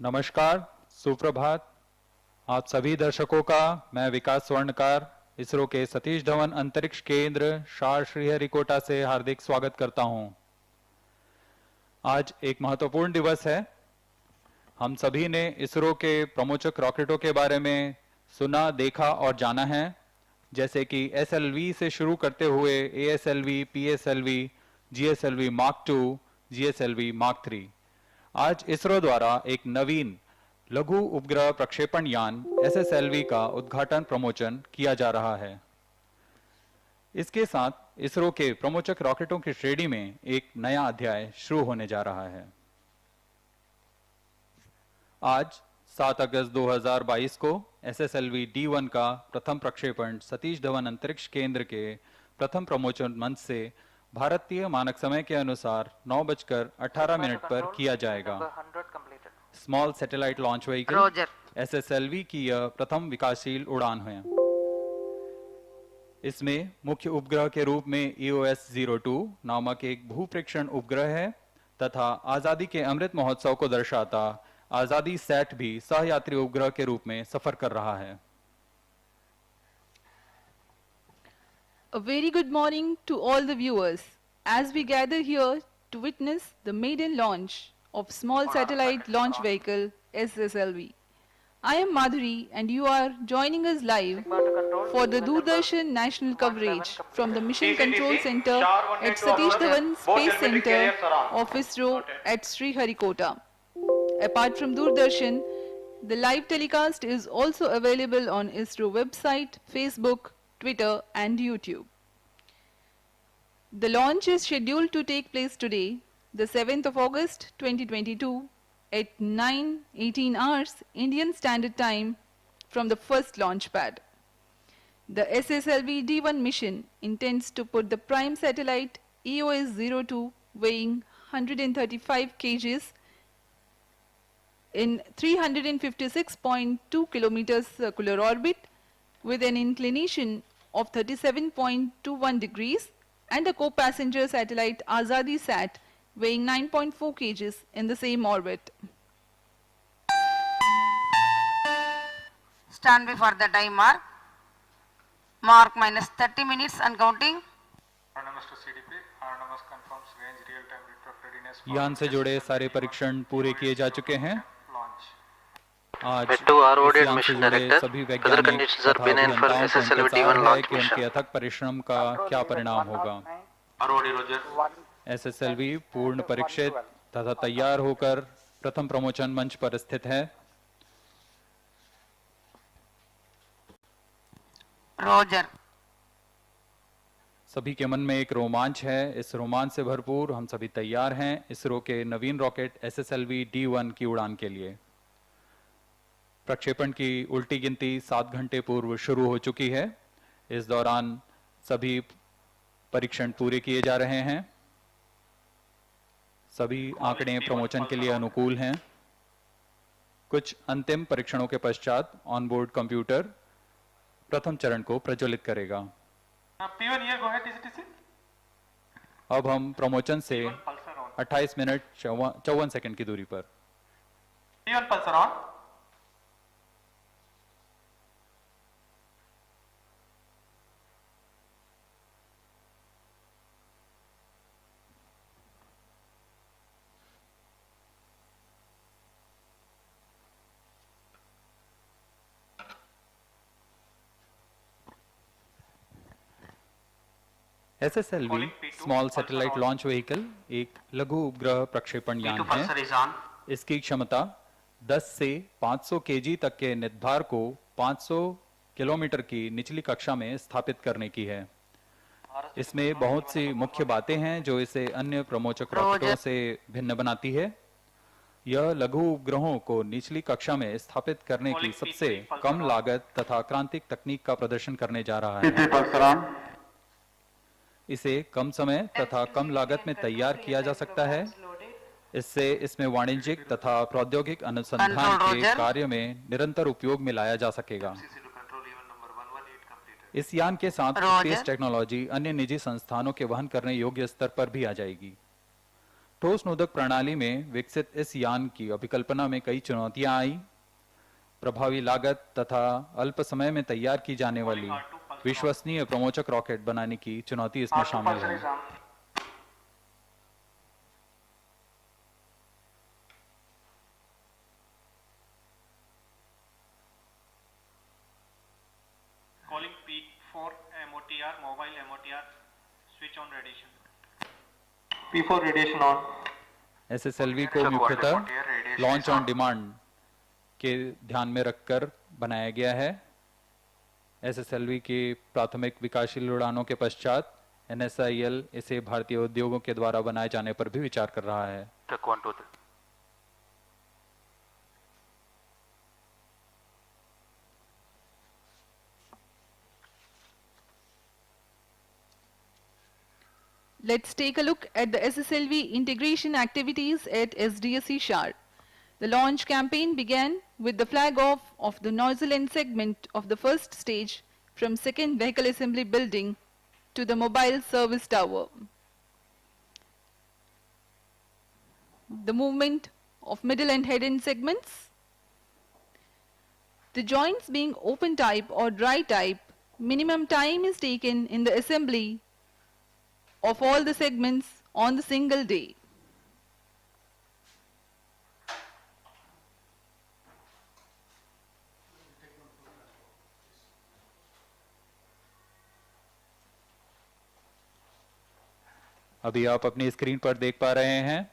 नमस्कार, सुप्रभात। आप सभी दर्शकों का मैं विकास स्वर्णकार इसरो के सतीश धवन अंतरिक्ष केंद्र श्रीहरिकोटा से हार्दिक स्वागत करता हूं। आज एक महत्वपूर्ण दिवस है। हम सभी ने इसरो के प्रमोचक रॉकेटों के बारे में सुना, देखा और जाना है, जैसे कि SLV से शुरू करते हुए ASLV, PSLV, GSLV Mark 2, GSLV Mark 3। आज इसरो द्वारा एक नवीन लघु उपग्रह प्रक्षेपण यान SSLV का उद्घाटन प्रमोचन किया जा रहा है। इसके साथ इसरो के प्रमोचक रॉकेटों की श्रेणी में एक नया अध्याय शुरू होने जा रहा है। आज 7 अगस्त 2022 को SSLV-D1 का प्रथम प्रक्षेपण सतीश धवन अंतरिक्ष केंद्र के प्रथम प्रमोचन मंच से भारतीय मानक समय के अनुसार 9:18 पर किया जाएगा। Small satellite launch vehicle SSLV की यह प्रथम विकासशील उड़ान है। इसमें मुख्य उपग्रह के रूप में EOS-02 नामक एक भूप्रेक्षण उपग्रह है तथा आजादी के अमृत महोत्सव को दर्शाता आजादी सैट भी सहयात्री उपग्रह के रूप में सफर कर रहा है। A very good morning to all the viewers as we gather here to witness the maiden launch of small satellite launch vehicle SSLV. I am Madhuri and you are joining us live for the Doordarshan national coverage from the Mission Control Center at Satish Dhawan Space Center of ISRO at Sriharikota. Apart from Doordarshan, the live telecast is also available on ISRO website, Facebook, Twitter and YouTube. The launch is scheduled to take place today, the 7th of August 2022 at 9:18 hours Indian Standard Time from the first launch pad. The SSLV-D1 mission intends to put the prime satellite EOS-02 weighing 135 kgs in 356.2 kilometers circular orbit with an inclination of 37.21 degrees and a co-passenger satellite Azadi Sat weighing 9.4 kgs in the same orbit. Stand before the timer. Mark minus 30 minutes and counting. यान से जुड़े सारे परीक्षण पूरे किए जा चुके हैं। आज mission director, सभी weather conditions are benign for SSLV-D1 launch mission. उनके अथक परिश्रम का क्या परिणाम होगा। SSLV पूर्ण परीक्षित तथा तैयार होकर प्रथम प्रमोचन मंच पर स्थित है। Roger. सभी के मन में एक रोमांच है। इस रोमांच से भरपूर हम सभी तैयार हैं इसरो के नवीन रॉकेट SSLV-D1 की उड़ान के लिए। प्रक्षेपण की उल्टी गिनती 7 घंटे पूर्व शुरू हो चुकी है। इस दौरान सभी परीक्षण पूरे किए जा रहे हैं। सभी आंकड़े प्रमोचन के लिए अनुकूल हैं। कुछ अंतिम परीक्षणों के पश्चात ऑनबोर्ड कंप्यूटर प्रथम चरण को प्रज्वलित करेगा। अब हम प्रमोचन से 28 मिनट 54 सेकंड की दूरी पर SSLV small satellite launch vehicle एक लघु उपग्रह प्रक्षेपण यान है। इसकी क्षमता 10 से 500 kg तक के नितभार को 500 किलोमीटर की निचली कक्षा में स्थापित करने की है। इसमें बहुत सी मुख्य बातें हैं जो इसे अन्य प्रमोचक रॉकेटों से भिन्न बनाती है। यह लघु उपग्रहों को निचली कक्षा में स्थापित करने की सबसे कम लागत तथा क्रांतिक तकनीक का प्रदर्शन करने जा रहा है। इसे कम समय तथा कम लागत में तैयार किया जा सकता है। इससे इसमें वाणिज्यिक तथा प्रौद्योगिक अनुसंधान के कार्य में निरंतर उपयोग में लाया जा सकेगा। इस यान के साथ स्पेस टेक्नोलॉजी अन्य निजी संस्थानों के वहन करने योग्य स्तर पर भी आ जाएगी। ठोस नोदक प्रणाली में विकसित इस यान की अभिकल्पना में कई चुनौतियां आई। प्रभावी लागत तथा अल्प समय में तैयार की जाने वाली विश्वसनीय प्रमोचक रॉकेट बनाने की चुनौती इसमें शामिल है। Calling peak for MOTR, mobile MOTR, switch on radiation. P4 radiation on. SSLV को मुख्यतः लॉन्च ऑन डिमांड के ध्यान में रखकर बनाया गया है। SSLV के प्राथमिक विकासशील उड़ानों के पश्चात NSIL इसे भारतीय उद्योगों के द्वारा बनाए जाने पर भी विचार कर रहा है। Check 1, 2, 3. Let's take a look at the SSLV integration activities at SDSC SHAR. The launch campaign began with the flag off of the nozzle end segment of the first stage from second vehicle assembly building to the mobile service tower. The movement of middle and head end segments. The joints being open type or dry type, minimum time is taken in the assembly of all the segments on the single day. अभी आप अपनी screen पर देख पा रहे हैं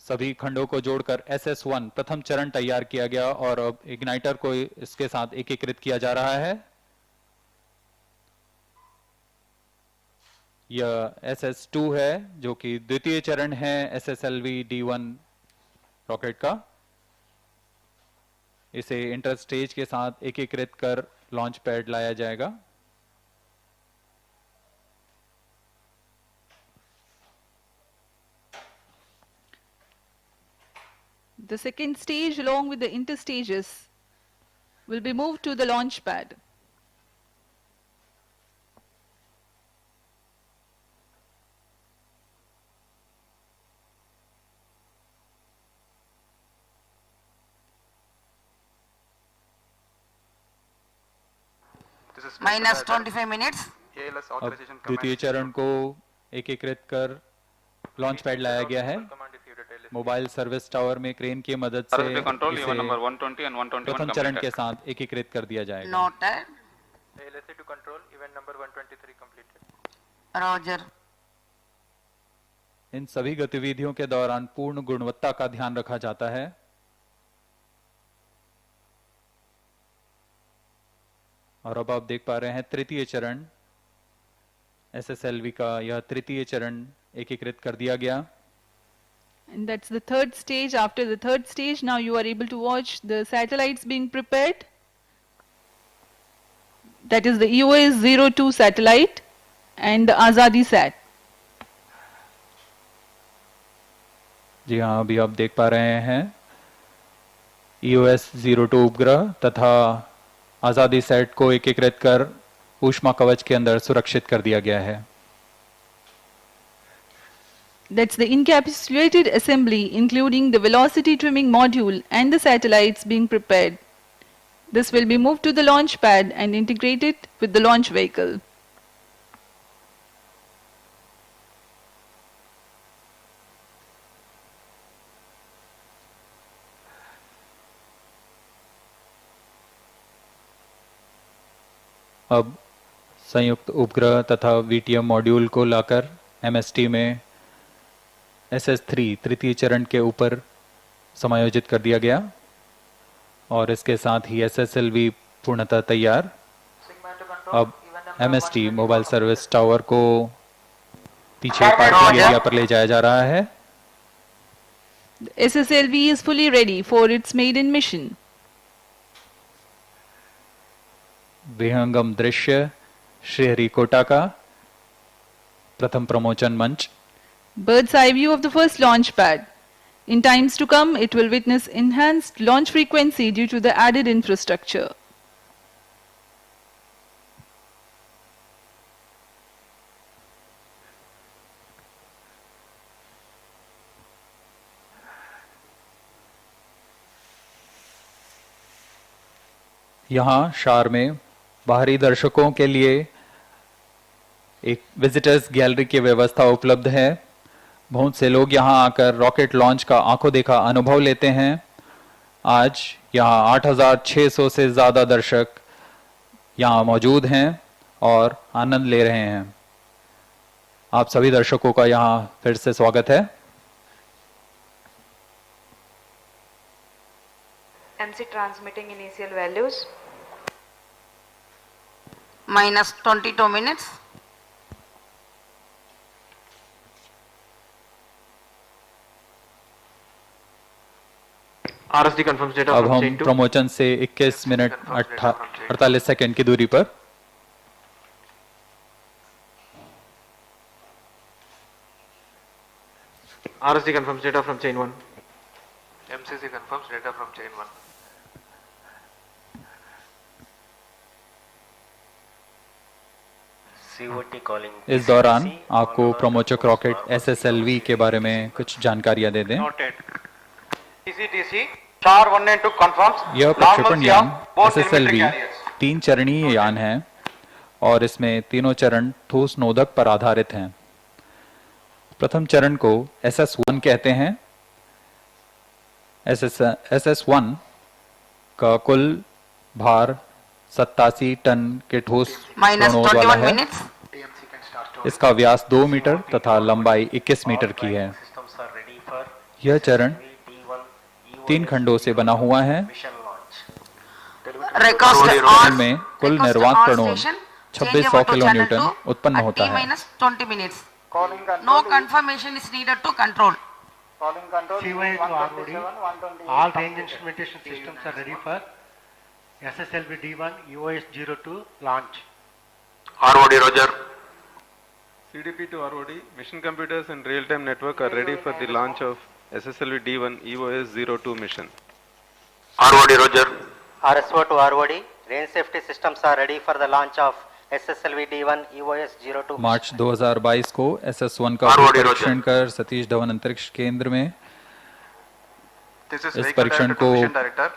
सभी खंडों को जोड़कर SS1 प्रथम चरण तैयार किया गया और अब इग्नाइटर को इसके साथ एकीकृत किया जा रहा है। यह SS2 है जो कि द्वितीय चरण है SSLV-D1 रॉकेट का। इसे इंटर स्टेज के साथ एकीकृत कर लॉन्च पैड लाया जाएगा। The second stage along with the interstages will be moved to the launch pad. minus 25 minutes. अब द्वितीय चरण को एकीकृत कर लॉन्च पैड लाया गया है। मोबाइल सर्विस टावर में क्रेन की मदद से इसे प्रथम चरण के साथ एकीकृत कर दिया जाएगा। Noted. ALSC to control event number 123 completed. Roger. इन सभी गतिविधियों के दौरान पूर्ण गुणवत्ता का ध्यान रखा जाता है। और अब आप देख पा रहे हैं तृतीय चरण SSLV का यह तृतीय चरण एकीकृत कर दिया गया। And that's the third stage. After the third stage, now you are able to watch the satellites being prepared. That is the EOS-02 satellite and the Azadi Sat. जी हाँ, अभी आप देख पा रहे हैं EOS-02 उपग्रह तथा आजादी सेट को एकीकृत कर ऊष्मा कवच के अंदर सुरक्षित कर दिया गया है। That's the encapsulated assembly including the velocity trimming module and the satellites being prepared. This will be moved to the launch pad and integrated with the launch vehicle. अब संयुक्त उपग्रह तथा VTM मॉड्यूल को लाकर MST में SS3 तृतीय चरण के ऊपर समायोजित कर दिया गया और इसके साथ ही SSLV पूर्णतः तैयार। अब MST मोबाइल सर्विस टावर को पीछे पार्किंग एरिया पर ले जाया जा रहा है। SSLV is fully ready for its maiden mission. विहंगम दृश्य श्रीहरिकोटा का प्रथम प्रमोचन मंच। Bird's eye view of the first launch pad. In times to come, it will witness enhanced launch frequency due to the added infrastructure. यहाँ शार में बाहरी दर्शकों के लिए एक विजिटर्स गैलरी की व्यवस्था उपलब्ध है। बहुत से लोग यहाँ आकर रॉकेट लॉन्च का आंखों देखा अनुभव लेते हैं। आज यहाँ 8,600 से ज़्यादा दर्शक यहाँ मौजूद हैं और आनंद ले रहे हैं। आप सभी दर्शकों का यहाँ फिर से स्वागत है। MC transmitting initial values. minus 22 minutes. RSD confirms data अब from हम chain 2. प्रमोशन से 21 मिनट 48 सेकंड की दूरी पर RSD confirms data from chain 1. MCC confirms data from chain 1. COT calling. इस दौरान आपको प्रमोचक रॉकेट SSLV के बारे में कुछ जानकारियां दे दें। Noted. TC Star 1 and 2 confirms. यह प्रक्षेपण normalcy यान of both SSLV telemetry carriers. 3 चरणीय यान है और इसमें तीनों चरण ठोस नोदक पर आधारित हैं। प्रथम चरण को SS1 कहते हैं। SS1 का कुल भार 87 टन के ठोस minus कणों वाला 21 है। minutes. इसका व्यास 2 मीटर तथा लंबाई 21 मीटर की है। Systems are ready for यह चरण SSLV-D1 3 खंडों से बना हुआ है। mission launch. Request चरण on. में कुल request निर्वात on प्रणोद station. 2600 Change over to channel kilonewton 2 उत्पन्न at होता T है। minus 20 minutes. No confirmation is needed to control. CY to ROD, all range instrumentation systems are ready for SSLV-D1 EOS-02 launch. ROD Roger. CDP to ROD, mission computers and real-time network are ready for the launch of SSLV-D1 EOS-02 mission. ROD Roger. RSO to ROD, range safety systems are ready for the launch of SSLV-D1 EOS-02 मार्च 2022 को SS1 का ROD परीक्षण कर सतीश धवन अंतरिक्ष केंद्र में This is इस vehicle परीक्षण director को to mission director.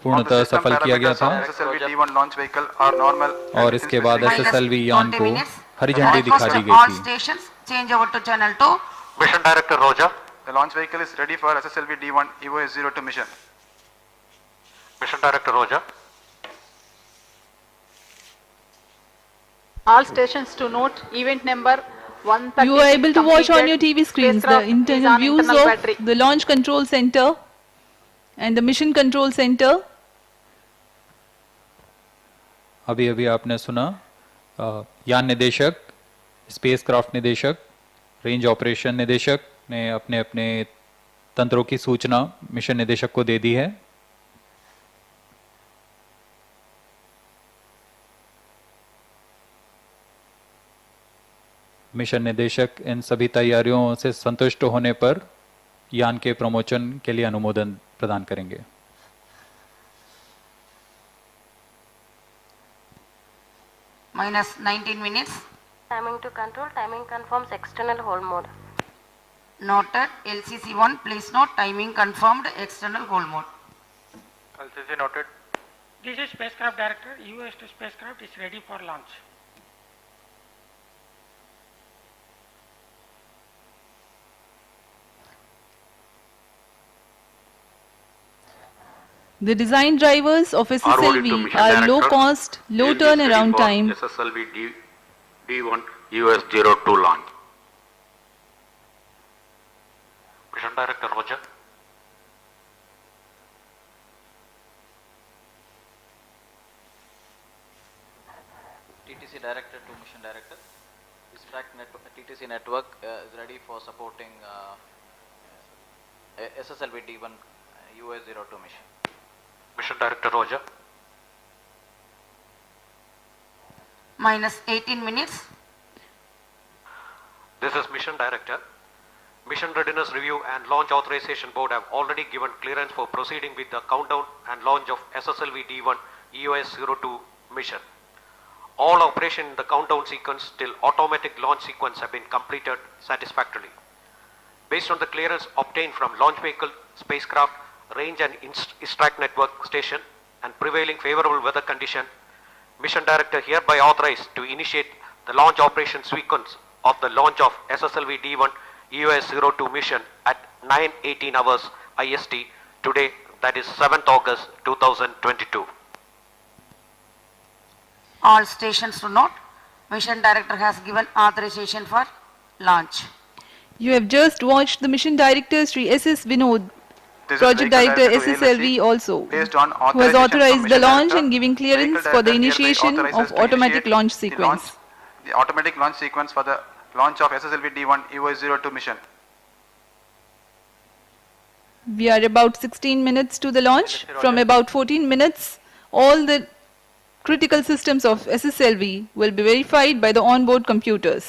पूर्णतः सफल किया गया था SSLV-D1 launch vehicle are normal. और इसके बाद Minus SSLV यान 20 को minutes. हरी झंडी दिखा Request दी all गई थी। stations. Change over to channel 2. Mission Director Roger. The launch vehicle is ready for SSLV-D1 EOS-02 mission. Mission Director Roger. All stations to note event number 130. You are able to watch on your TV screens the internal views of the launch control center and the mission control center. अभी अभी आपने सुना यान निदेशक, spacecraft निदेशक, range operation निदेशक ने अपने अपने तंत्रों की सूचना मिशन निदेशक को दे दी है। मिशन निदेशक इन सभी तैयारियों से संतुष्ट होने पर यान के प्रमोशन के लिए अनुमोदन प्रदान करेंगे। Minus 19 minutes. Timing to control, timing confirms external hold mode. Noted. LCC1, please note timing confirmed external hold mode. LCC noted. This is spacecraft director, EOS-02 spacecraft is ready for launch. The design drivers of ROD to SSLV mission are director. low cost, low Engine ready turnaround for time. SSLV-D1 EOS-02 launch. Mission Director Roger. TTC Director to Mission Director. This TTC network is ready for supporting SSLV-D1 EOS-02 mission. Mission Director Roger. Minus 18 minutes. This is Mission Director. Mission Readiness Review and Launch Authorization Board have already given clearance for proceeding with the countdown and launch of SSLV-D1 EOS-02 mission. All operation in the countdown sequence till automatic launch sequence have been completed satisfactorily. Based on the clearance obtained from launch vehicle, spacecraft, range and IST network station and prevailing favorable weather condition, Mission Director hereby authorized to initiate the launch operation sequence of the launch of SSLV-D1 EOS-02 mission at 9:18 hours IST today, that is 7th August 2022. All stations to note, Mission Director has given authorization for launch. You have just watched the Mission Director Sri S.S. Vinod, This is Project Vehicle Director Director to SSLV ALSC, also, based on who has authorization from authorized the Mission launch Director. and giving clearance Vehicle for the Director hereby initiation authorizes of to automatic initiate launch the sequence. The automatic launch sequence for the launch of SSLV-D1 EOS-02 mission. We are about 16 minutes to the launch. From about 14 minutes, all the critical systems of SSLV will be verified by the onboard computers.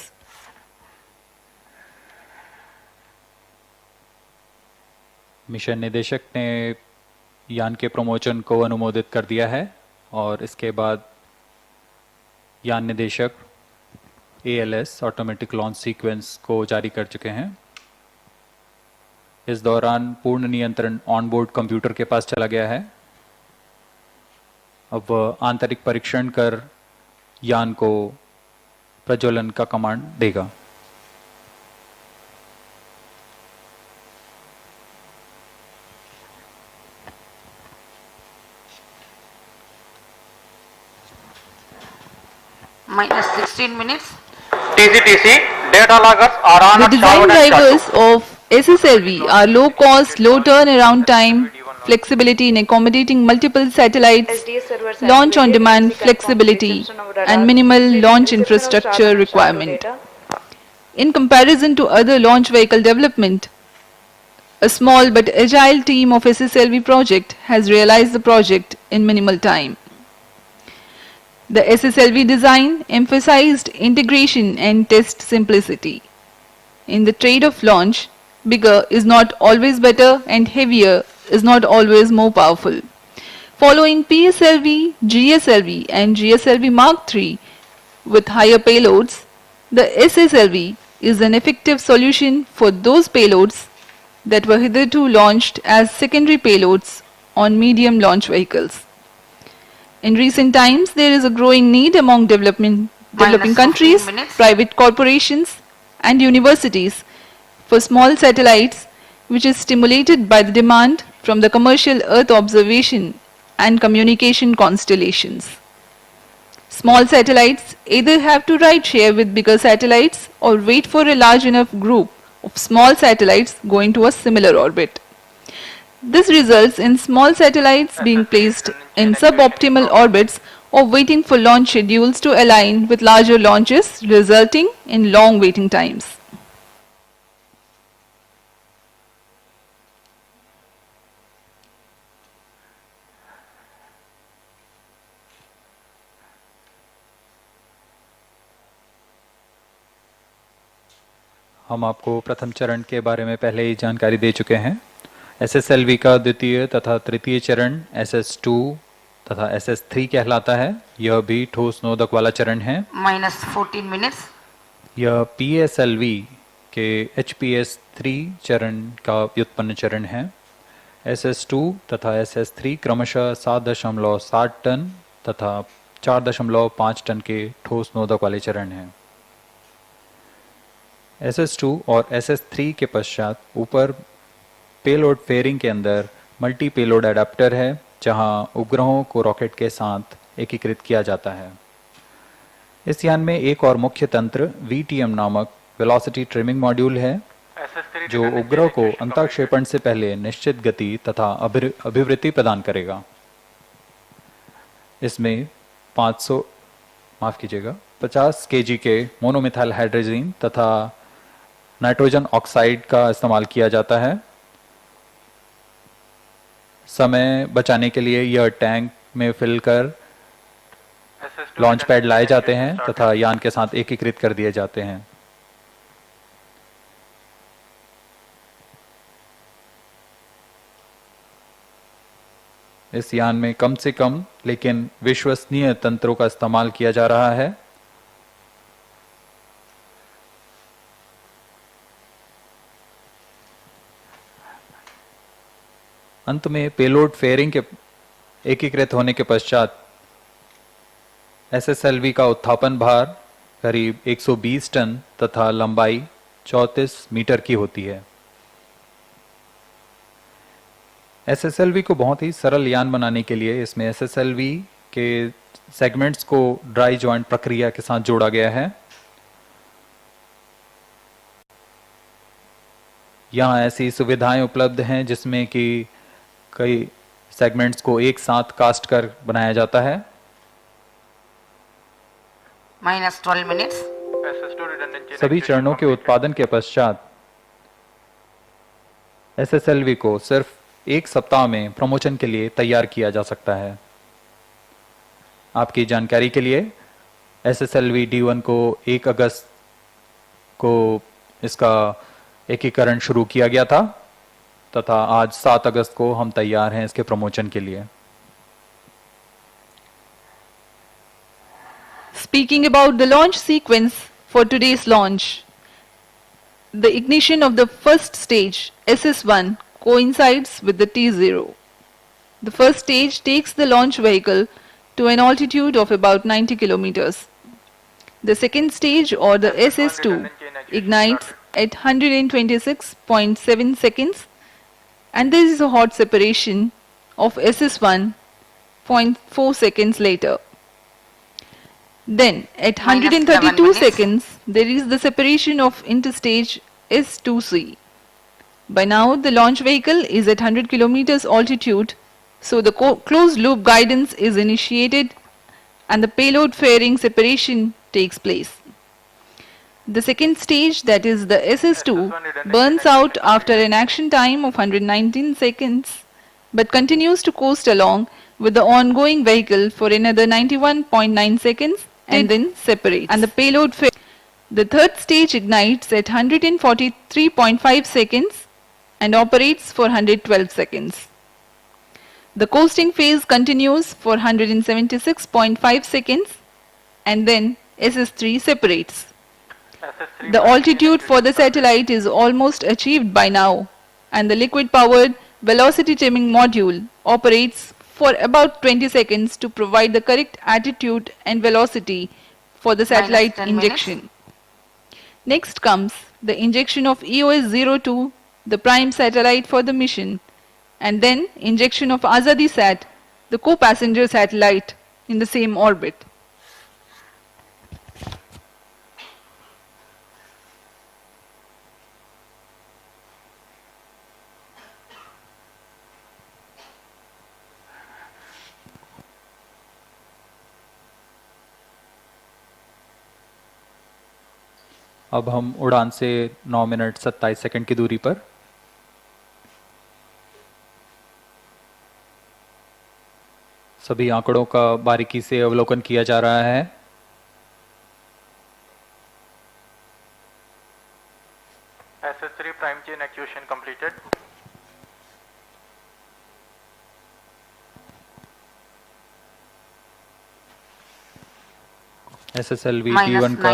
Mission निदेशक ने यान के promotion को अनुमोदित कर दिया है और इसके बाद यान निदेशक ALS ऑटोमेटिक लॉन्च सीक्वेंस को जारी कर चुके हैं। इस दौरान पूर्ण नियंत्रण ऑनबोर्ड कंप्यूटर के पास चला गया है। अब वह आंतरिक परीक्षण कर यान को प्रज्वलन का कमांड देगा। Minus 16 minutes. TCTC data loggers are on The at design Sharwad and drivers Shatu. of SSLV are low cost, low turnaround time, flexibility in accommodating multiple satellites, launch on demand flexibility, and minimal launch infrastructure requirement. In comparison to other launch vehicle development, a small but agile team of SSLV project has realized the project in minimal time. The SSLV design emphasized integration and test simplicity. In the trade of launch, bigger is not always better and heavier is not always more powerful. Following PSLV, GSLV and GSLV Mark III with higher payloads, the SSLV is an effective solution for those payloads that were hitherto launched as secondary payloads on medium launch vehicles. In recent times, there is a growing need among developing countries, private corporations and universities for small satellites, which is stimulated by the demand from the commercial Earth observation and communication constellations. Small satellites either have to ride share with bigger satellites or wait for a large enough group of small satellites going to a similar orbit. This results in small satellites being placed in suboptimal orbits or waiting for launch schedules to align with larger launches, resulting in long waiting times. हम आपको प्रथम चरण के बारे में पहले ही जानकारी दे चुके हैं। SSLV का द्वितीय तथा तृतीय चरण SS2 तथा SS3 कहलाता है। यह भी ठोस नोदक वाला चरण है। Minus 14 minutes. यह PSLV के HPS3 चरण का व्युत्पन्न चरण है। SS2 तथा SS3 क्रमशः 7.7 टन तथा 4.5 टन के ठोस नोदक वाले चरण हैं। SS2 और SS3 के पश्चात ऊपर पेलोड फेयरिंग के अंदर मल्टी पेलोड एडाप्टर है, जहां उपग्रहों को रॉकेट के साथ एकीकृत किया जाता है। इस यान में एक और मुख्य तंत्र VTM नामक वेलोसिटी ट्रिमिंग मॉड्यूल है, जो उपग्रह को अंतःक्षेपण से पहले निश्चित गति तथा अभिवृद्धि प्रदान करेगा। इसमें 50 kg के मोनोमिथाइल हाइड्रोजन तथा नाइट्रोजन ऑक्साइड का इस्तेमाल किया जाता है। समय बचाने के लिए यह टैंक में फिल कर लॉन्च पैड लाए जाते हैं तथा यान के साथ एकीकृत कर दिए जाते हैं। इस यान में कम से कम लेकिन विश्वसनीय तंत्रों का इस्तेमाल किया जा रहा है। अंत में पेलोड फेयरिंग के एकीकृत होने के पश्चात SSLV का उत्थापन भार करीब 120 टन तथा लंबाई 34 मीटर की होती है। SSLV को बहुत ही सरल यान बनाने के लिए इसमें SSLV के सेगमेंट्स को ड्राई जॉइंट प्रक्रिया के साथ जोड़ा गया है। यहाँ ऐसी सुविधाएं उपलब्ध हैं जिसमें कि कई सेगमेंट्स को एक साथ कास्ट कर बनाया जाता है। Minus 12 minutes. सभी चरणों के उत्पादन के पश्चात SSLV को सिर्फ एक सप्ताह में प्रमोशन के लिए तैयार किया जा सकता है। आपकी जानकारी के लिए SSLV-D1 को 1 अगस्त को इसका एकीकरण शुरू किया गया था तथा आज 7 अगस्त को हम तैयार हैं इसके प्रमोशन के लिए। Speaking about the launch sequence for today's launch, the ignition of the first stage, SS1, coincides with the T0. The first stage takes the launch vehicle to an altitude of about 90 kilometers. The second stage, or the SS2, ignites at 126.7 seconds, and there is a hot separation of SS1 0.4 seconds later. Then at 132 seconds, there is the separation of interstage S2C. By now, the launch vehicle is at 100 kilometers altitude, so the closed loop guidance is initiated and the payload fairing separation takes place. The second stage, that is the SS2, burns out after an action time of 119 seconds but continues to coast along with the ongoing vehicle for another 91.9 seconds and then separates. And the payload the third stage ignites at 143.5 seconds and operates for 112 seconds. The coasting phase continues for 176.5 seconds and then SS3 separates. The altitude for the satellite is almost achieved by now, and the liquid-powered velocity trimming module operates for about 20 seconds to provide the correct attitude and velocity for the satellite injection. Next comes the injection of EOS-02, the prime satellite for the mission, and then injection of Azadi-Sat, the co-passenger satellite in the same orbit. अब हम उड़ान से 9 minute 27 second की दूरी पर सभी आंकड़ों का बारीकी से अवलोकन किया जा रहा है। SS3 prime chain actuation completed. SSLV-D1 का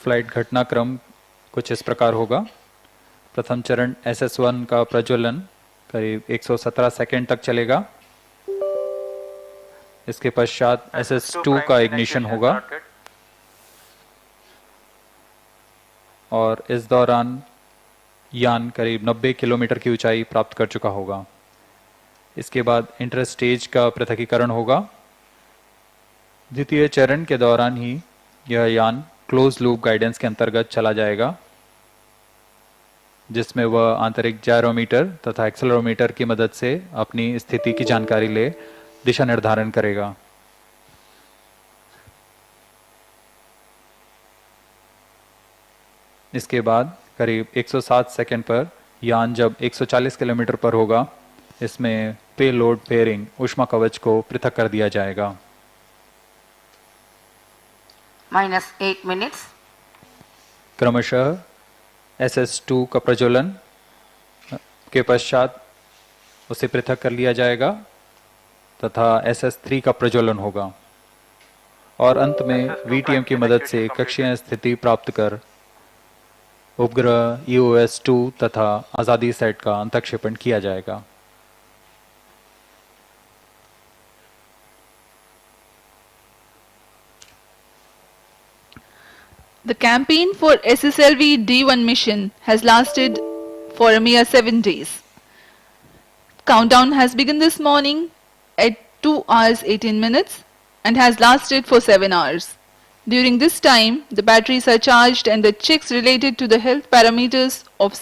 फ्लाइट घटनाक्रम कुछ इस प्रकार होगा। प्रथम चरण SS1 का प्रज्वलन करीब 117 सेकंड तक चलेगा। इसके पश्चात SS2 का इग्निशन होगा और इस दौरान यान करीब 90 किलोमीटर की ऊंचाई प्राप्त कर चुका होगा। इसके बाद इंटर स्टेज का पृथकीकरण होगा। द्वितीय चरण के दौरान ही यह यान क्लोज लूप गाइडेंस के अंतर्गत चला जाएगा, जिसमें वह आंतरिक जायरोमीटर तथा एक्सेलरोमीटर की मदद से अपनी स्थिति की जानकारी ले दिशा निर्धारण करेगा। इसके बाद करीब 107 सेकंड पर यान जब 140 किलोमीटर पर होगा, इसमें पेलोड फेयरिंग ऊष्मा कवच को पृथक कर दिया जाएगा। -8 minutes. क्रमशः SS2 का प्रज्वलन के पश्चात उसे पृथक कर लिया जाएगा तथा SS3 का प्रज्वलन होगा और अंत में VTM की मदद से कक्षीय स्थिति प्राप्त कर उपग्रह EOS-2 तथा आजादी सेट का अंतक्षेपण किया जाएगा। The campaign for SSLV-D1 mission has lasted for a mere 7 days. Countdown has begun this morning at 2 hours 18 minutes and has lasted for 7 hours. During this time, the batteries are charged and the checks related to the health parameters of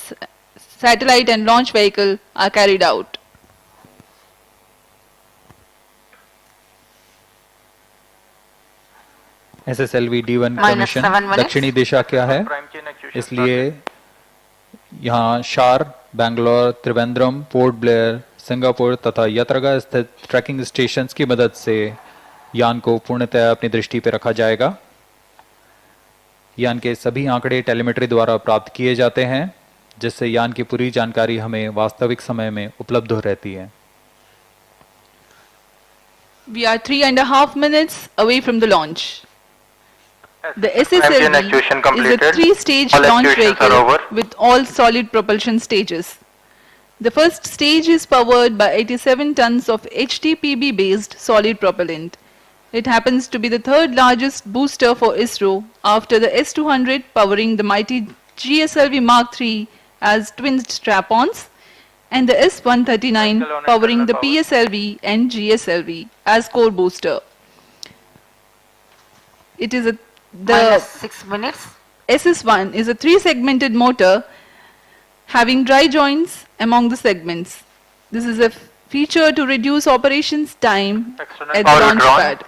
satellite and launch vehicle are carried out. SSLV-D1 का mission दक्षिणी दिशा क्या है, इसलिए यहाँ शार, Bangalore, Trivandrum, port Blair, Singapore तथा यात्रागा स्थित trekking stations की मदद से यान को पूर्णतः अपनी दृष्टि पर रखा जाएगा। यान के सभी आंकड़े टेलीमेट्री द्वारा प्राप्त किए जाते हैं, जिससे यान की पूरी जानकारी हमें वास्तविक समय में उपलब्ध हो रहती है। We are 3.5 minutes away from the launch. The SSLV is a 3-stage launch vehicle with all solid propulsion stages. The first stage is powered by 87 tons of HTPB-based solid propellant. It happens to be the third largest booster for ISRO after the S-200 powering the mighty GSLV Mark III as twin strap-ons and the S-139 powering the PSLV and GSLV as core booster. It is the 6 minutes. SS1 is a 3-segmented motor having dry joints among the segments. This is a feature to reduce operations time at the launch pad.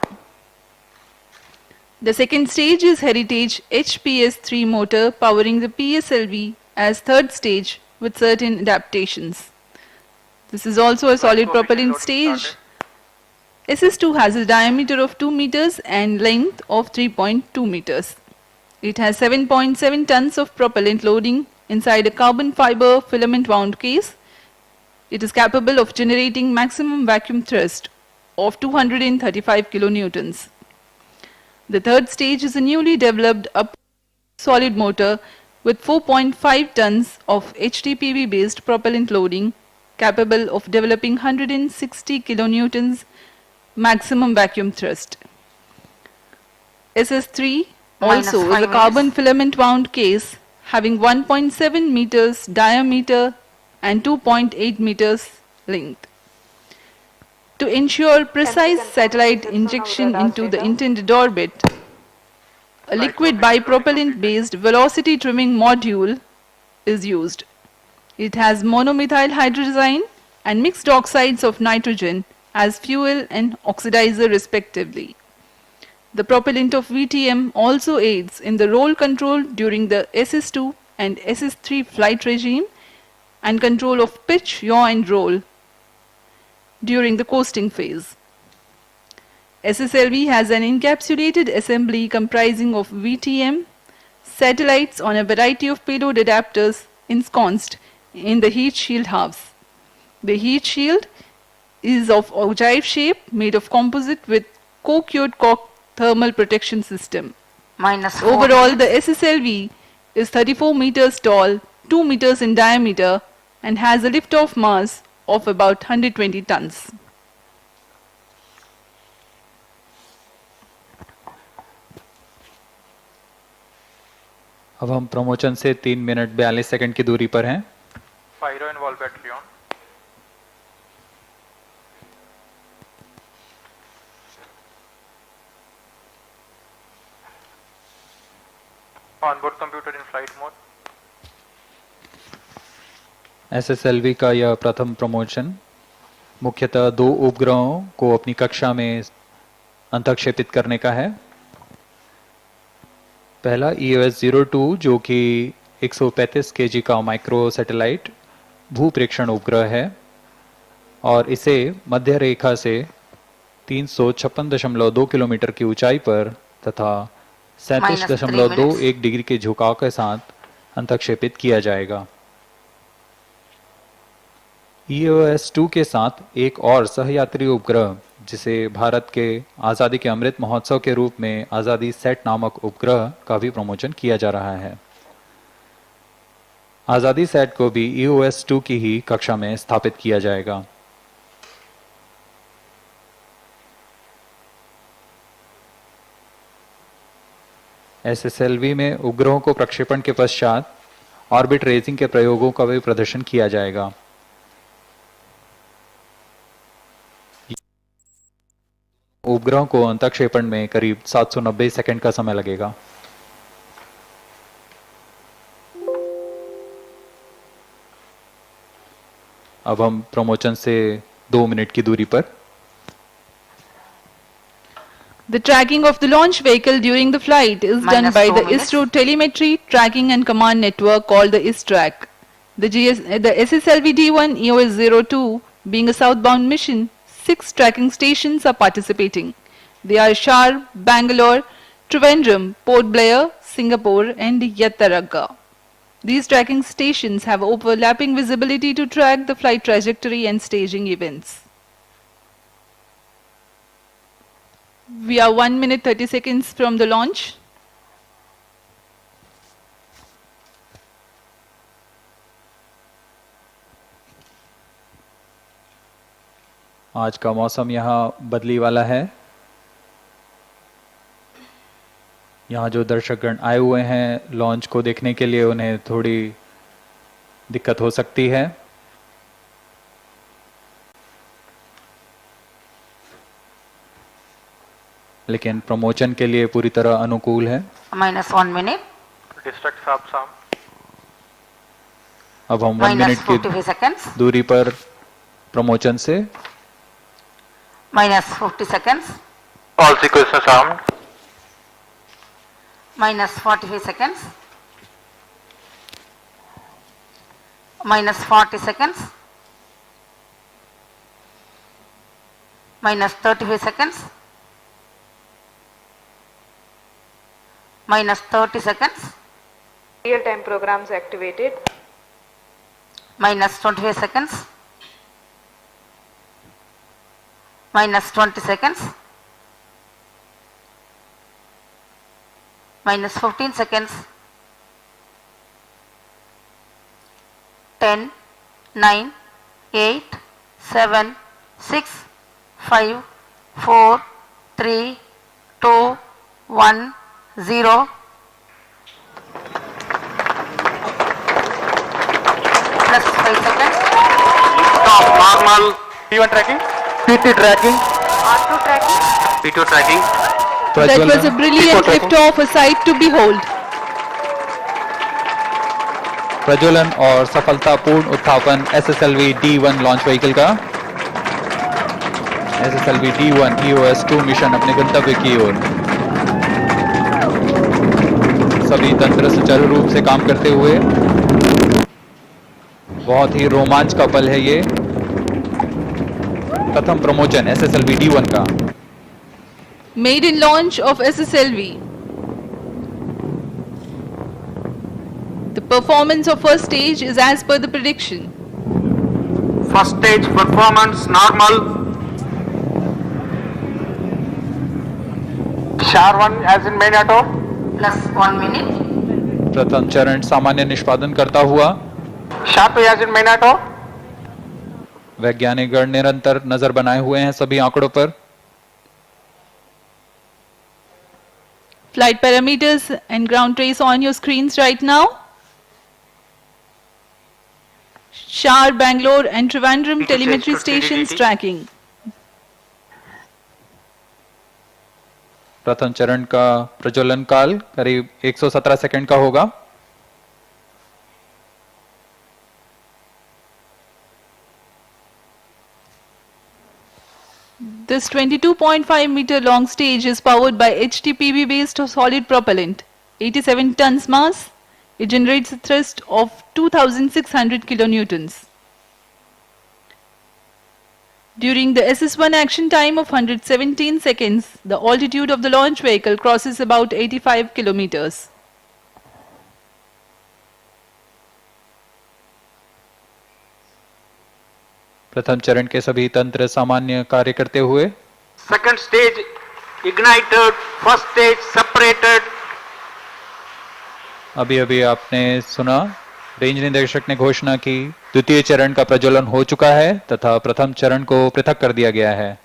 The second stage is Heritage HPS-3 motor powering the PSLV as third stage with certain adaptations. This is also a solid propellant stage. SS2 has a diameter of 2 meters and length of 3.2 meters. It has 7.7 tons of propellant loading inside a carbon fiber filament wound case. It is capable of generating maximum vacuum thrust of 235 kilonewtons. The third stage is a newly developed solid motor with 4.5 tons of HTPB based propellant loading capable of developing 160 kilonewtons maximum vacuum thrust. SS3 also is a carbon filament wound case having 1.7 meters diameter and 2.8 meters length. To ensure precise satellite injection into the intended orbit, a liquid bipropellant based velocity trimming module is used. It has monomethyl hydrazine and mixed oxides of nitrogen as fuel and oxidizer respectively. The propellant of VTM also aids in the roll control during the SS2 and SS3 flight regime and control of pitch, yaw and roll during the coasting phase. SSLV has an encapsulated assembly comprising of VTM, satellites on a variety of payload adapters ensconced in the heat shield halves. The heat shield is of ogive shape made of composite with co-cured cork thermal protection system. Overall, the SSLV is 34 meters tall, 2 meters in diameter and has a lift-off mass of about 120 tons. अब हम promotion से 3 minute 42 second की दूरी पर हैं। Pyro and wall battery on. Onboard computer in flight mode. SSLV का यह प्रथम प्रमोशन मुख्यतः 2 उपग्रहों को अपनी कक्षा में अंतक्षेपित करने का है। पहला EOS-02 जो कि 135 kg का माइक्रो सैटेलाइट भूप्रेक्षण उपग्रह है और इसे मध्य रेखा से 356.2 किलोमीटर की ऊंचाई पर तथा 37.21 डिग्री के झुकाव के साथ अंतक्षेपित किया जाएगा। EOS-2 के साथ एक और सहयात्री उपग्रह जिसे भारत के आज़ादी के अमृत महोत्सव के रूप में आज़ादी सेट नामक उपग्रह का भी प्रमोशन किया जा रहा है। आज़ादी सेट को भी EOS-2 की ही कक्षा में स्थापित किया जाएगा। SSLV में उपग्रहों को प्रक्षेपण के पश्चात ऑर्बिट रेजिंग के प्रयोगों का भी प्रदर्शन किया जाएगा। उपग्रहों को अंतःक्षेपण में करीब 790 सेकंड का समय लगेगा। अब हम प्रमोशन से 2 मिनट की दूरी पर। The tracking of the launch vehicle during the flight is done by the ISRO telemetry tracking and command network called the ISTRAC. The SSLV-D1 EOS-02 being a southbound mission, 6 tracking stations are participating. They are Shar, Bangalore, Trivandrum, Port Blair, Singapore and Yattaragga. These tracking stations have overlapping visibility to track the flight trajectory and staging events. We are 1 minute 30 seconds from the launch. आज का मौसम यहाँ बदली वाला है। यहाँ जो दर्शकगण आए हुए हैं लॉन्च को देखने के लिए, उन्हें थोड़ी दिक्कत हो सकती है, लेकिन प्रमोशन के लिए पूरी तरह अनुकूल है। -1 minute. Distract Sam. अब हम 1 मिनट की दूरी पर प्रमोशन से -40 seconds. All sequences armed. -45 seconds. -40 seconds. -35 seconds. -30 seconds. Real-time programs activated. -25 seconds. -20 seconds. -15 seconds. 10, 9, 8, 7, 6, 5, 4, 3, 2, 1, 0. Plus 5 seconds. Stop, normal. P1 tracking. PT tracking. R2 tracking. P2 tracking. That was a brilliant lift-off, a sight to behold. प्रज्वलन और सफलतापूर्ण उत्थापन SSLV-D1 launch vehicle का। SSLV-D1 EOS-02 mission अपने गंतव्य की ओर। सभी तंत्र सुचारू रूप से काम करते हुए। बहुत ही रोमांच का पल है ये। प्रथम प्रमोशन SSLV-D1 का। Maiden launch of SSLV. The performance of first stage is as per the prediction. First stage performance normal. Shar 1 as in main auto. Plus 1 minute. प्रथम चरण सामान्य निष्पादन करता हुआ। Shar 2 as in main auto. वैज्ञानिक गण निरंतर नजर बनाए हुए हैं सभी आंकड़ों पर। Flight parameters and ground trace on your screens right now. Shar, Bangalore and Trivandrum telemetry stations tracking. प्रथम चरण का प्रज्वलन काल करीब 117 सेकंड का होगा। This 22.5 meter long stage is powered by HTPB based solid propellant, 87 tons mass. It generates a thrust of 2600 kilonewtons. During the SS1 action time of 117 seconds, the altitude of the launch vehicle crosses about 85 kilometers. प्रथम चरण के सभी तंत्र सामान्य कार्य करते हुए। Second stage ignited. First stage separated. अभी अभी आपने सुना रेंज निदेशक ने घोषणा की द्वितीय चरण का प्रज्वलन हो चुका है तथा प्रथम चरण को पृथक कर दिया गया है।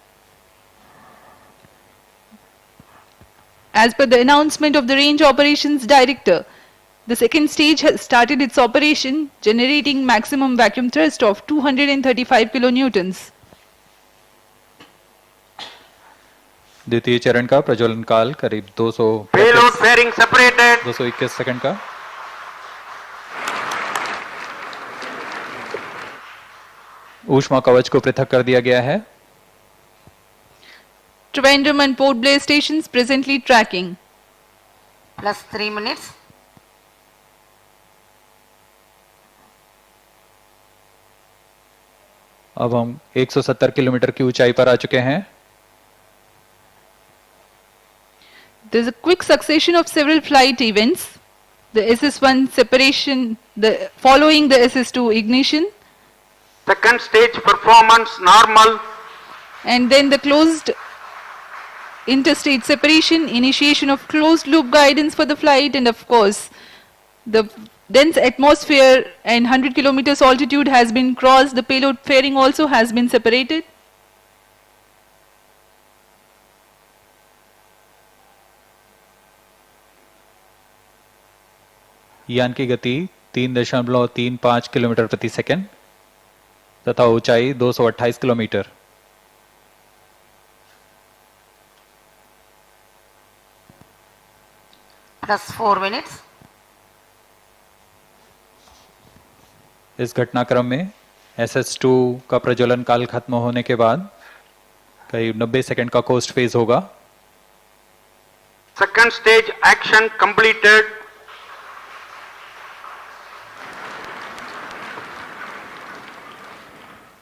As per the announcement of the Range Operations Director, the second stage has started its operation, generating maximum vacuum thrust of 235 kilonewtons. द्वितीय चरण का प्रज्वलन काल करीब 221 सेकंड का। ऊष्मा कवच को पृथक कर दिया गया है। Trivandrum and Port Blair stations presently tracking. Plus 3 minutes. अब हम 170 किलोमीटर की ऊंचाई पर आ चुके हैं। There is a quick succession of several flight events. The SS1 separation, following the SS2 ignition. Second stage performance normal. And then the closed interstate separation, initiation of closed loop guidance for the flight, and of course, the dense atmosphere and 100 kilometers altitude has been crossed. The payload fairing also has been separated. यान की गति 3.35 kilometre प्रति second तथा ऊंचाई 228 kilometre. Plus 4 minutes. इस घटनाक्रम में SS2 का प्रज्वलन काल खत्म होने के बाद करीब 90 सेकंड का कोस्ट फेज होगा। Second stage action completed.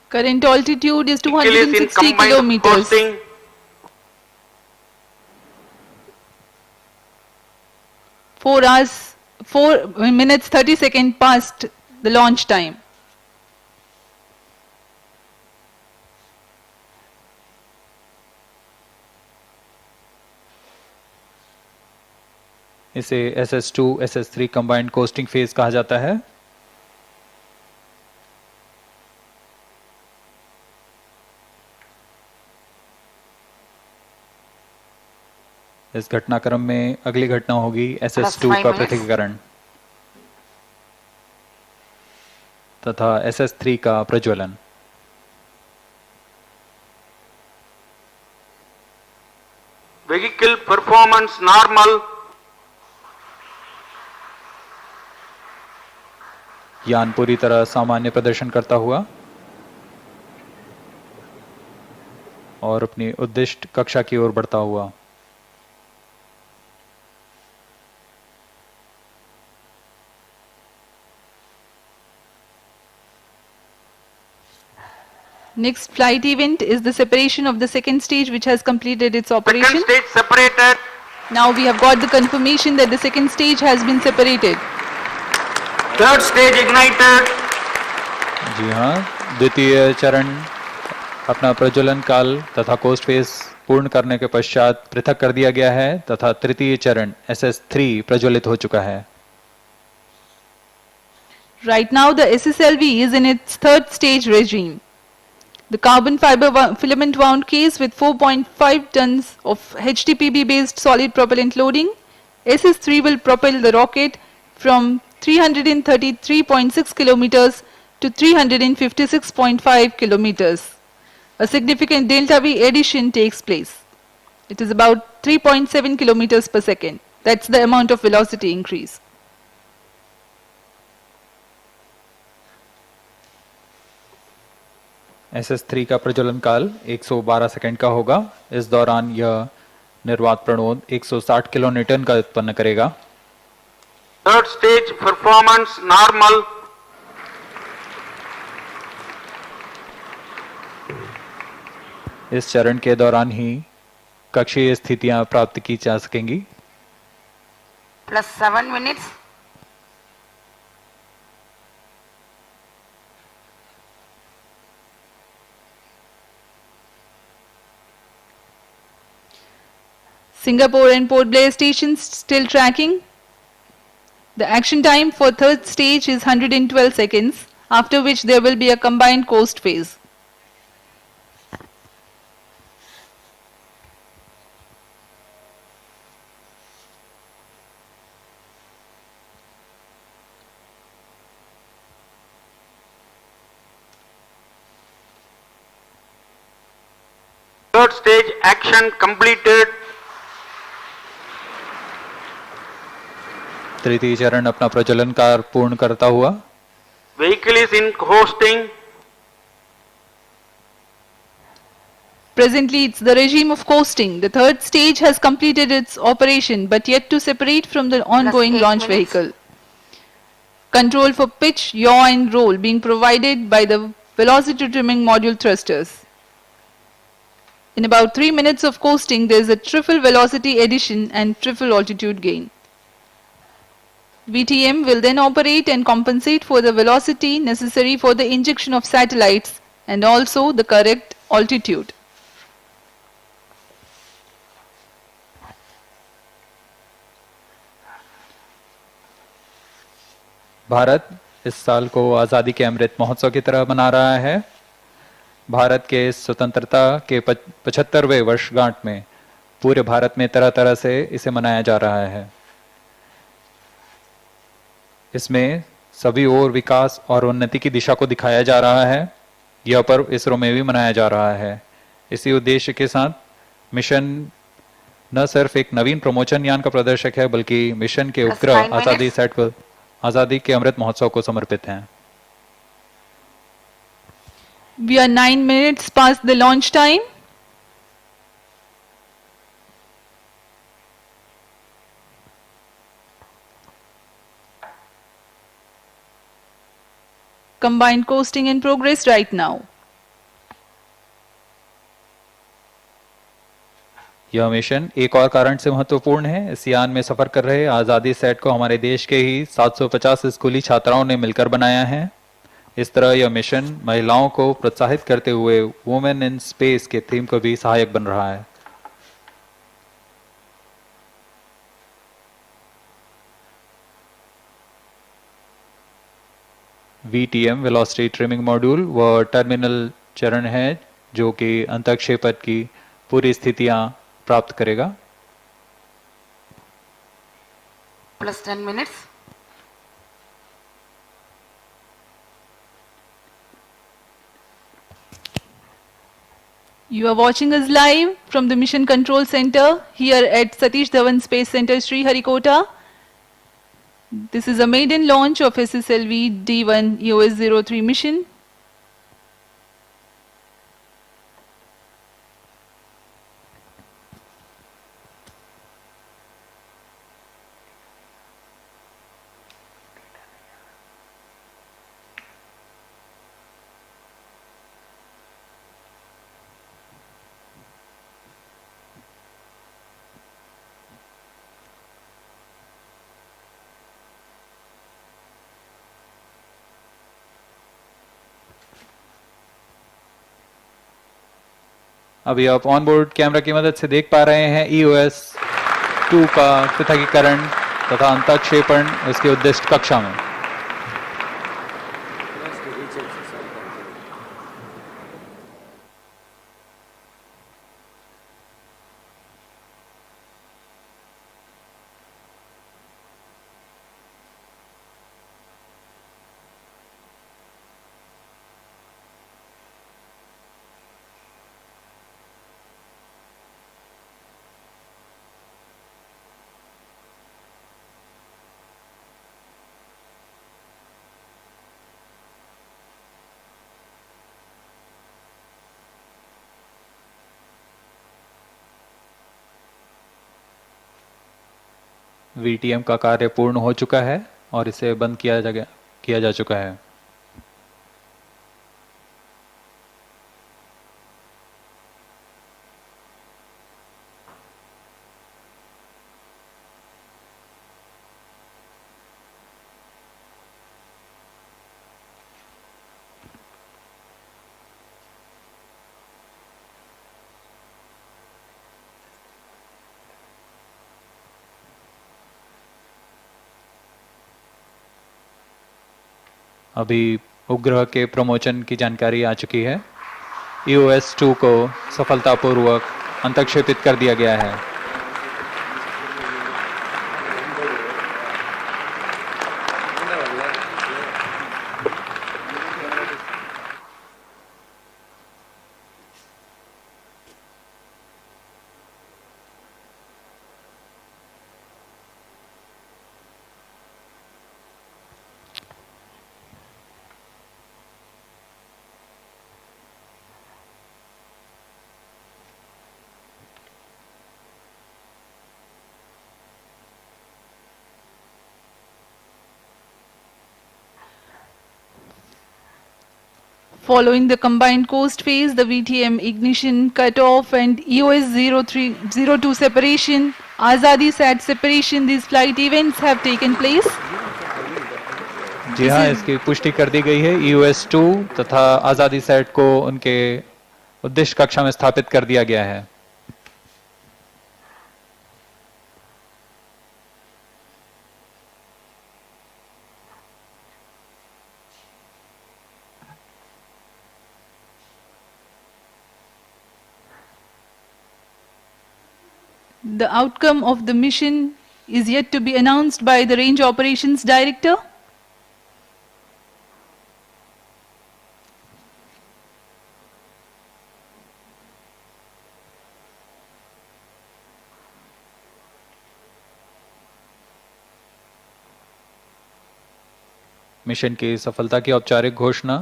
Current altitude is 260 kilometers. 4 minutes 30 seconds past the launch time. इसे SS2 SS3 combined costing phase कहा जाता है। इस घटनाक्रम में अगली घटना होगी SS2 का पृथक्करण तथा SS3 का प्रज्वलन। Vehicle performance normal. यान पूरी तरह सामान्य प्रदर्शन करता हुआ और अपनी उद्दिष्ट कक्षा की ओर बढ़ता हुआ। Next flight event is the separation of the second stage, which has completed its operation. Second stage separated. Now we have got the confirmation that the second stage has been separated. Third stage ignited. जी हाँ, द्वितीय चरण अपना प्रज्वलन काल तथा coast phase पूर्ण करने के पश्चात पृथक कर दिया गया है तथा तृतीय चरण SS3 प्रज्वलित हो चुका है। Right now the SSLV is in its third stage regime. The carbon fiber filament wound case with 4.5 tons of HTPB based solid propellant loading, SS3 will propel the rocket from 333.6 kilometers to 356.5 kilometers. A significant delta V addition takes place. It is about 3.7 kilometers per second. That's the amount of velocity increase. SS3 का प्रज्वलन काल 112 second का होगा। इस दौरान यह निर्वात प्रणोद 160 kilonewton का उत्पन्न करेगा। Third stage performance normal. इस चरण के दौरान ही कक्षीय स्थितियां प्राप्त की जा सकेंगी। Plus 7 minutes. Singapore and Port Blair stations still tracking. The action time for third stage is 112 seconds, after which there will be a combined coast phase. third stage action completed. तृतीय चरण अपना प्रज्वलन कार्य पूर्ण करता हुआ। Vehicle is in hosting. Presently, it's the regime of coasting. The third stage has completed its operation, but yet to separate from the ongoing 8 launch minutes. vehicle. Control for pitch, yaw and roll being provided by the velocity trimming module thrusters. In about 3 minutes of coasting, there is a triple velocity addition and triple altitude gain. VTM will then operate and compensate for the velocity necessary for the injection of satellites and also the correct altitude. Bharat इस साल को आज़ादी के अमृत महोत्सव की तरह मना रहा है। भारत के स्वतंत्रता के 75वें वर्षगांठ में पूरे भारत में तरह तरह से इसे मनाया जा रहा है। इसमें सभी ओर विकास और उन्नति की दिशा को दिखाया जा रहा है। यह पर्व इसरो में भी मनाया जा रहा है। इसी उद्देश्य के साथ मिशन न सिर्फ एक नवीन प्रमोशन यान का प्रदर्शक है, बल्कि मिशन के उपग्रह आज़ादी सेट पर आज़ादी के अमृत महोत्सव को समर्पित हैं। We are 9 minutes past the launch time. Combined coasting in progress right now. यह मिशन एक और कारण से महत्वपूर्ण है। इस यान में सफर कर रहे आज़ादी सेट को हमारे देश के ही 750 स्कूली छात्राओं ने मिलकर बनाया है। इस तरह यह मिशन महिलाओं को प्रोत्साहित करते हुए वुमेन इन स्पेस के थीम को भी सहायक बन रहा है। VTM वेलोसिटी ट्रिमिंग मॉड्यूल वह टर्मिनल चरण है जो कि अंतःक्षेपण की पूरी स्थितियां प्राप्त करेगा। Plus 10 minutes. You are watching us live from the Mission Control Center here at Satish Dhawan Space Center, Sriharikota. This is a maiden launch of SSLV-D1 EOS-03 mission. अभी आप ऑन बोर्ड कैमरा की मदद से देख पा रहे हैं EOS-2 का पृथकीकरण तथा अंतःक्षेपण उसके उद्दिष्ट कक्षा में। VTM का कार्य पूर्ण हो चुका है और इसे बंद किया जा चुका है। अभी उपग्रह के प्रमोशन की जानकारी आ चुकी है। EOS-2 को सफलतापूर्वक अंतःक्षेपित कर दिया गया है। Following the combined coast phase, the VTM ignition cutoff and EOS-02 separation, Azadi Sat separation, these flight events have taken place. जी हाँ, इसकी पुष्टि कर दी गई है। EOS-2 तथा आज़ादी सेट को उनके उद्देश्य कक्षा में स्थापित कर दिया गया है। The outcome of the mission is yet to be announced by the Range Operations Director. Mission की सफलता की औपचारिक घोषणा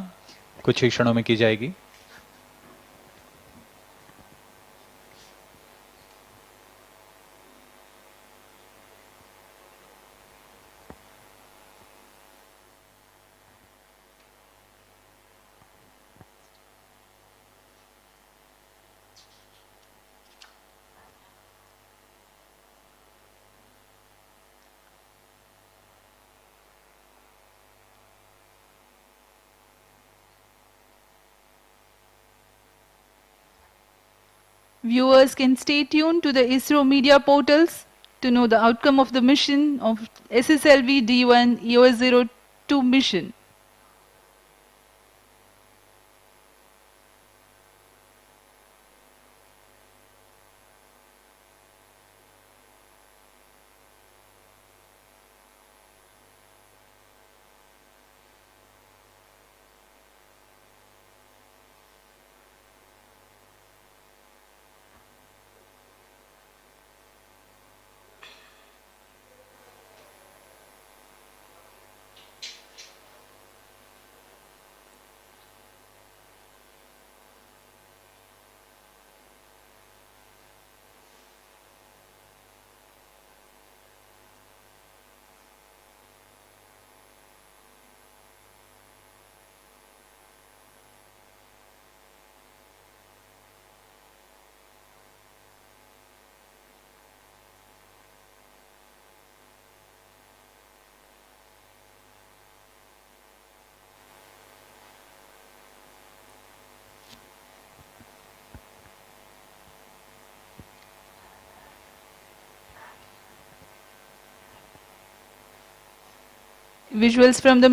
कुछ ही क्षणों में की जाएगी। Viewers can stay tuned to the ISRO media portals to know the outcome of the mission of SSLV-D1 EOS-02 mission. Visuals from the